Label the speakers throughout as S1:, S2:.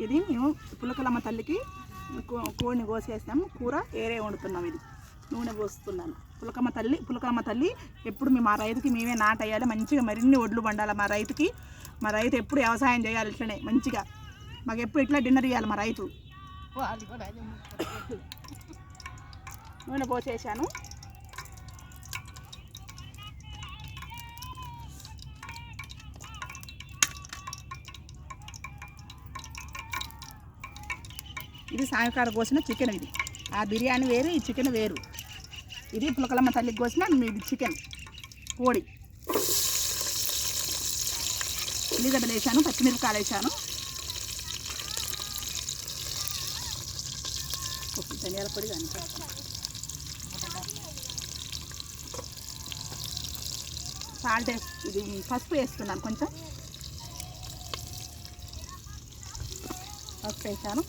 S1: ఇది మేము పులకలమ్మ తల్లికి కోడిని కోసేస్తాము, కూర ఏరే వండుతున్నాం. ఇది నూనె పోస్తున్నాను. పులకలమ్మ తల్లి ఎప్పుడు మేము ఆ రైతుకి మేమే నాటేయాలి, మంచిగా మరిన్ని ఒడ్లు పండాలి మా రైతుకి. మా రైతు ఎప్పుడు వ్యవసాయం చేయాలి ఇట్లనే మంచిగా, మాకు ఎప్పుడు ఇట్లా డిన్నర్ ఇవ్వాలి మా రైతు. నూనె పోసేసాను. ఇది సాయంకాలం కోసిన చికెన్. ఇది ఆ బిర్యానీ వేరు, ఈ చికెన్ వేరు. ఇది పులకలమ్మ తల్లికి కోసిన మీది చికెన్ కోడి. ఉల్లిగడ్డలు వేసాను, పచ్చిమిరపకాయలు వేసాను, ధనియాల పొడి కానీ సాల్ట్ ఇది పసుపు వేస్తున్నాను, కొంచెం పసుపు వేసాను.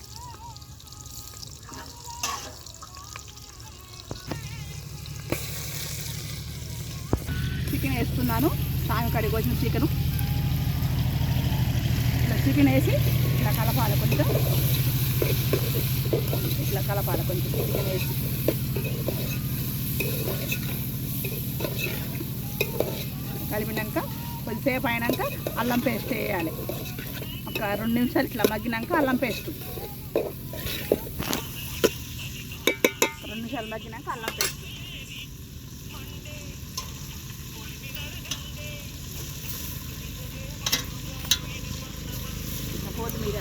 S1: చికెన్ వేస్తున్నాను, సాయంకాడికి వచ్చిన చికెను. ఇట్లా చికెన్ వేసి ఇట్లా కలపాలి, కొంచెం ఇట్లా కలపాలి, కొంచెం చికెన్ వేసి. కలిపినాక కొద్దిసేపు అయినాక అల్లం పేస్ట్ వేయాలి. ఒక 2 నిమిషాలు ఇట్లా మగ్గినాక అల్లం పేస్ట్, 2 నిమిషాలు మగ్గినాక అల్లం పేస్ట్. కొత్తిమీర,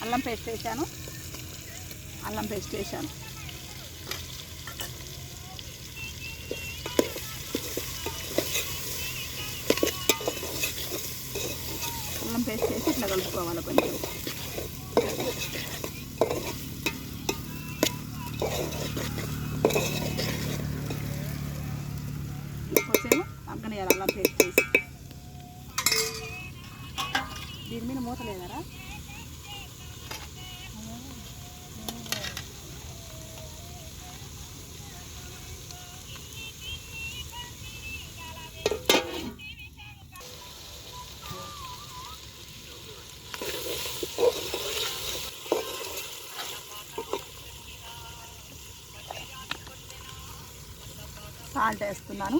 S1: అల్లం పేస్ట్ వేసాను, అల్లం పేస్ట్ వేసాను. అల్లం పేస్ట్ వేసి ఇట్లా కలుపుకోవాలి కొంచెం. కొంచెం అగ్గనేయాలి అల్లం పేస్ట్ వేసి. దీని మీద మూత లేదరా? సాల్ట్ వేస్తున్నాను.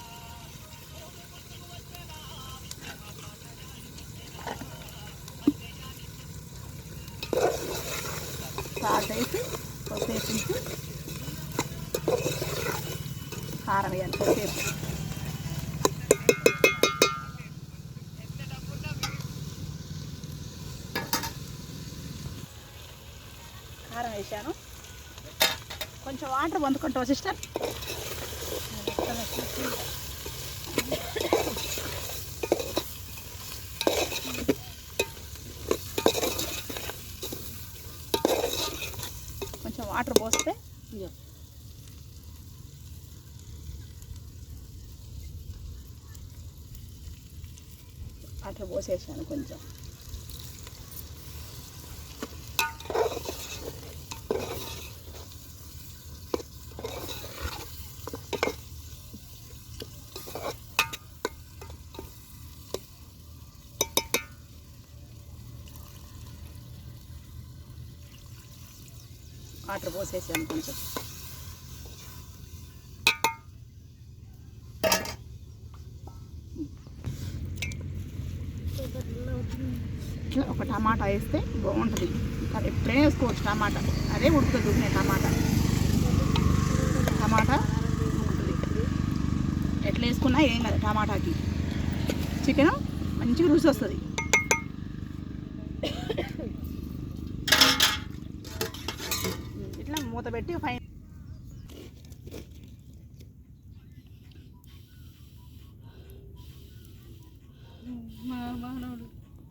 S1: సాల్ట్ వేసి కొద్దిసేపు కారం వేయాలి. కొద్దిసేపు కారం వేసాను. కొంచెం వాటర్ పొందుకుంటావా సిస్టర్? కొంచెం వాటర్ పోస్తే వాటర్ పోసేసాను కొంచెం. వాటర్ పోసేసాను కొంచెం. ఇట్లా ఒక టమాటా వేస్తే బాగుంటుంది. ఎప్పుడైనా వేసుకోవచ్చు టమాటా, అదే ఉడుకుతుంది. ఉడికిన టమాటా ఉడుకుతుంది. ఎట్లా వేసుకున్నా ఏం కాదు. టమాటాకి చికెన్ మంచిగా రుచి వస్తుంది. ఇట్లా మూత పెట్టి